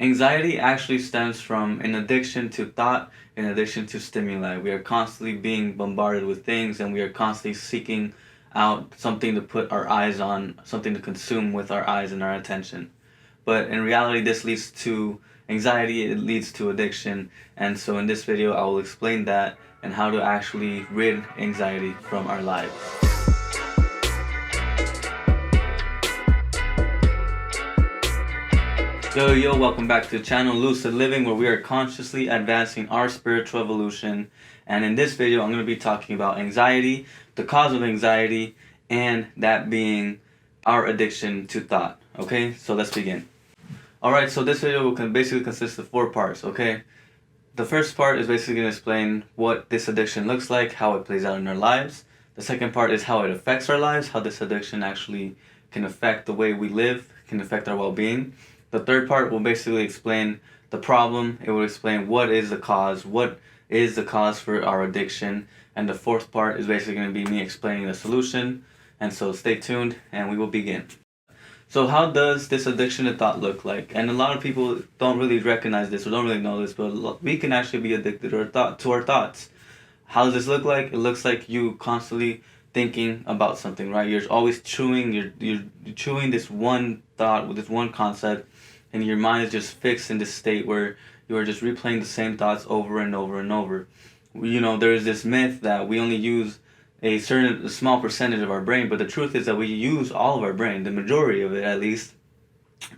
Anxiety actually stems from an addiction to thought, an addiction to stimuli. We are constantly being bombarded with things, and we are constantly seeking out something to put our eyes on, something to consume with our eyes and our attention. But in reality, this leads to anxiety, it leads to addiction. And so in this video, I will explain that and how to actually rid anxiety from our lives. Yo, welcome back to the channel Lucid Living, where we are consciously advancing our spiritual evolution. And in this video, I'm going to be talking about anxiety, the cause of anxiety, and that being our addiction to thought. Okay, so let's begin. Alright, so this video will basically consist of 4 parts, okay? The first part is basically going to explain what this addiction looks like, how it plays out in our lives. The second part is how it affects our lives, how this addiction actually can affect the way we live, can affect our well-being. The third part will basically explain the problem. It will explain what is the cause for our addiction. And the fourth part is basically going to be me explaining the solution. And so stay tuned and we will begin. So how does this addiction to thought look like? And a lot of people don't really recognize this or don't really know this, but we can actually be addicted to our thoughts. How does this look like? It looks like you constantly thinking about something, right? You're always chewing, you're chewing this one thought with this one concept, and your mind is just fixed in this state where you are just replaying the same thoughts over and over and over. You know, there is this myth that we only use a small percentage of our brain, but the truth is that we use all of our brain, the majority of it at least,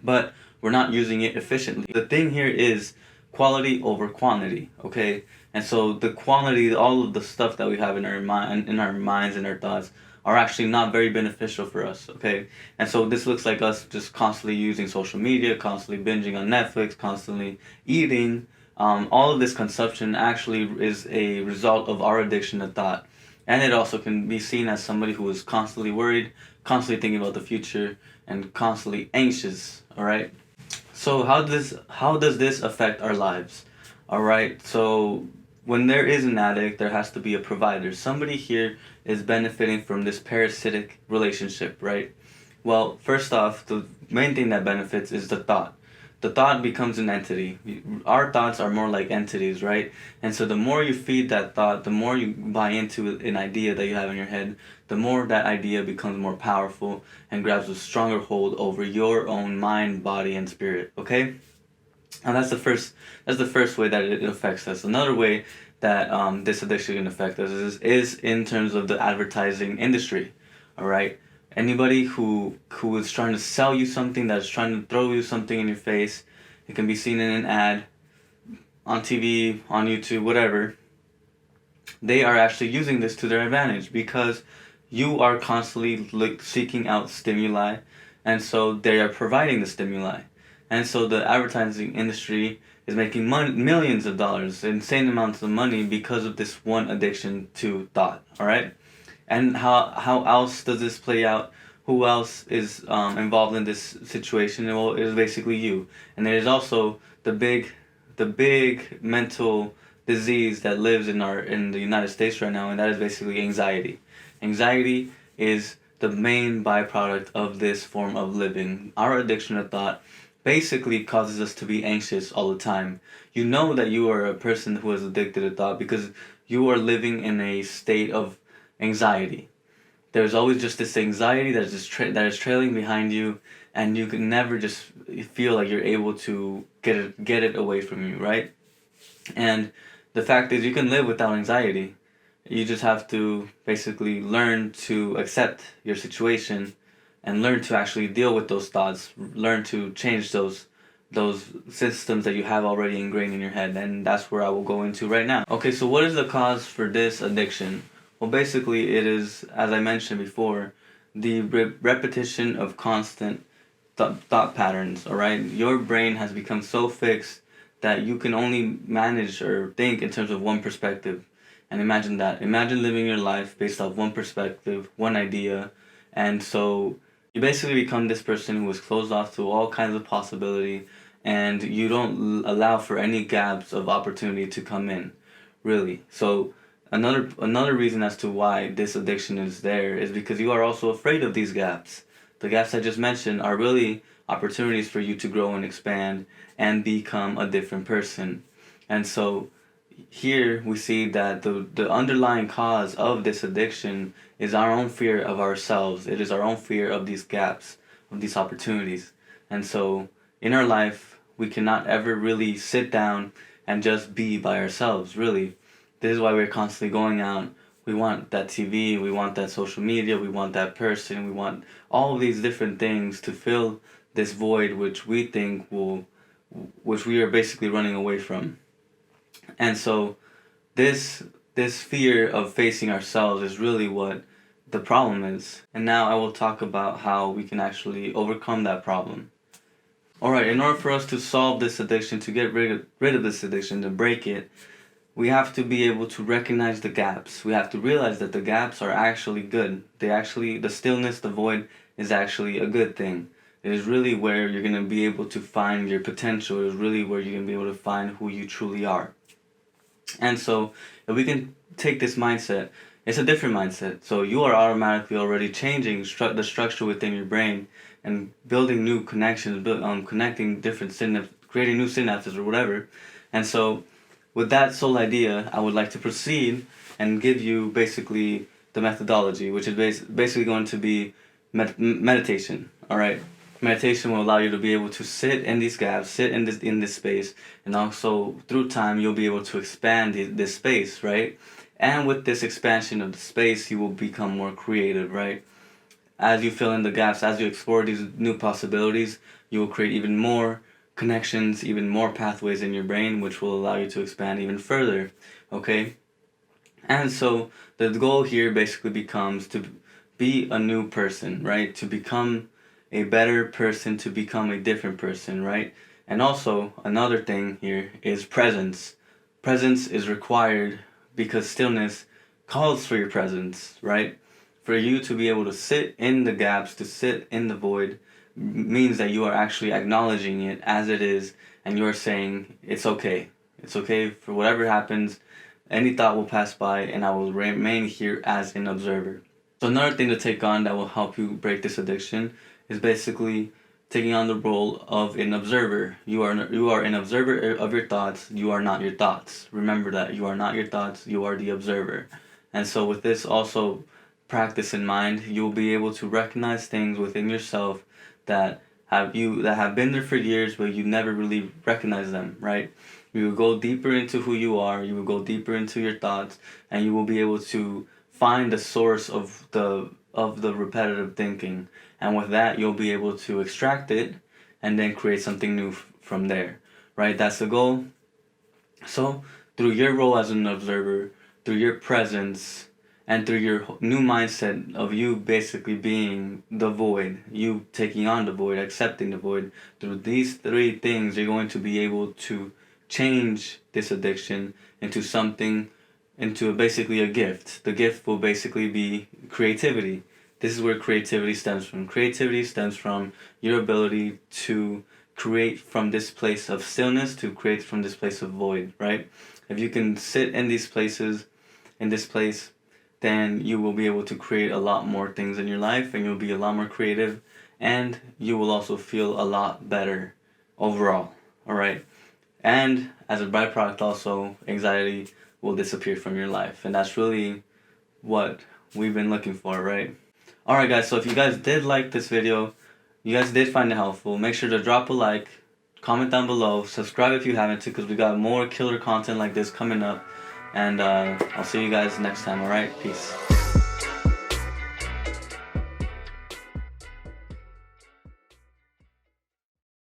but we're not using it efficiently. The thing here is quality over quantity, okay? And so the quantity, all of the stuff that we have in our minds and our thoughts are actually not very beneficial for us, okay? And so this looks like us just constantly using social media, constantly binging on Netflix, constantly eating. All of this consumption actually is a result of our addiction to thought. And it also can be seen as somebody who is constantly worried, constantly thinking about the future, and constantly anxious, all right? So how does this affect our lives? All right, so when there is an addict, there has to be a provider. Somebody here is benefiting from this parasitic relationship, right? Well, first off, the main thing that benefits is the thought. The thought becomes an entity. Our thoughts are more like entities, right? And so the more you feed that thought, the more you buy into an idea that you have in your head, the more that idea becomes more powerful and grabs a stronger hold over your own mind, body, and spirit, okay? And that's the first way that it affects us. Another way that this addiction can affect us is in terms of the advertising industry, all right? Anybody who is trying to sell you something, that's trying to throw you something in your face, it can be seen in an ad, on TV, on YouTube, whatever. They are actually using this to their advantage because you are constantly seeking out stimuli, and so they are providing the stimuli. And so the advertising industry is making millions of dollars, insane amounts of money because of this one addiction to thought, all right? And how else does this play out? Who else is involved in this situation? Well, it is basically you. And there is also the big mental disease that lives in the United States right now, and that is basically anxiety. Anxiety is the main byproduct of this form of living. Our addiction to thought basically causes us to be anxious all the time. You know that you are a person who is addicted to thought because you are living in a state of anxiety. There's always just this anxiety that is trailing behind you, and you can never just feel like you're able to get it away from you, right? And the fact is, you can live without anxiety. You just have to basically learn to accept your situation and learn to actually deal with those thoughts, learn to change those systems that you have already ingrained in your head, and that's where I will go into right now. Okay, so what is the cause for this addiction? Well, basically it is, as I mentioned before, the repetition of constant thought patterns, alright? Your brain has become so fixed that you can only manage or think in terms of one perspective. And imagine that. Imagine living your life based off one perspective, one idea, and so you basically become this person who is closed off to all kinds of possibility, and you don't allow for any gaps of opportunity to come in, really. So another reason as to why this addiction is there is because you are also afraid of these gaps. The gaps I just mentioned are really opportunities for you to grow and expand and become a different person. And so here we see that the underlying cause of this addiction is our own fear of ourselves. It is our own fear of these gaps, of these opportunities. And so in our life, we cannot ever really sit down and just be by ourselves, really. This is why we're constantly going out. We want that TV, we want that social media, we want that person, we want all of these different things to fill this void which we think which we are basically running away from. And so this fear of facing ourselves is really what the problem is. And now I will talk about how we can actually overcome that problem. Alright, in order for us to solve this addiction, to get rid of this addiction, to break it, we have to be able to recognize the gaps. We have to realize that the gaps are actually good. The stillness, the void is actually a good thing. It is really where you're going to be able to find your potential. It is really where you're going to be able to find who you truly are. And so if we can take this mindset, it's a different mindset. So you are automatically already changing the structure within your brain and building new connections, connecting different creating new synapses or whatever. And so with that sole idea, I would like to proceed and give you basically the methodology, which is basically going to be meditation. All right. Meditation will allow you to be able to sit in these gaps, sit in this space, and also through time you'll be able to expand this space, right? And with this expansion of the space, you will become more creative, right? As you fill in the gaps, as you explore these new possibilities, you will create even more connections, even more pathways in your brain, which will allow you to expand even further, okay? And so the goal here basically becomes to be a new person, right? To become a better person, to become a different person, right? And also another thing here is presence. Presence is required because stillness calls for your presence, right? For you to be able to sit in the gaps, to sit in the void, means that you are actually acknowledging it as it is, and you are saying, it's okay. It's okay for whatever happens. Any thought will pass by, and I will remain here as an observer. So another thing to take on that will help you break this addiction is basically taking on the role of an observer. You are an observer of your thoughts. You are not your thoughts. Remember that. You are not your thoughts. You are the observer. And so with this also practice in mind, you will be able to recognize things within yourself that have been there for years, but you never really recognize them, right? You will go deeper into who you are. You will go deeper into your thoughts, and you will be able to find the source of the repetitive thinking. And with that, you'll be able to extract it and then create something new from there, right? That's the goal. So through your role as an observer, through your presence, and through your new mindset of you basically being the void, you taking on the void, accepting the void, through these three things, you're going to be able to change this addiction into basically a gift. The gift will basically be creativity. This is where creativity stems from. Creativity stems from your ability to create from this place of stillness, to create from this place of void, right? If you can sit in these places, in this place, then you will be able to create a lot more things in your life, and you'll be a lot more creative, and you will also feel a lot better overall, all right? And as a byproduct also, anxiety will disappear from your life, and that's really what we've been looking for, right? Alright guys, so if you guys did like this video, you guys did find it helpful, make sure to drop a like, comment down below, subscribe if you haven't to, because we got more killer content like this coming up. And I'll see you guys next time, alright? Peace.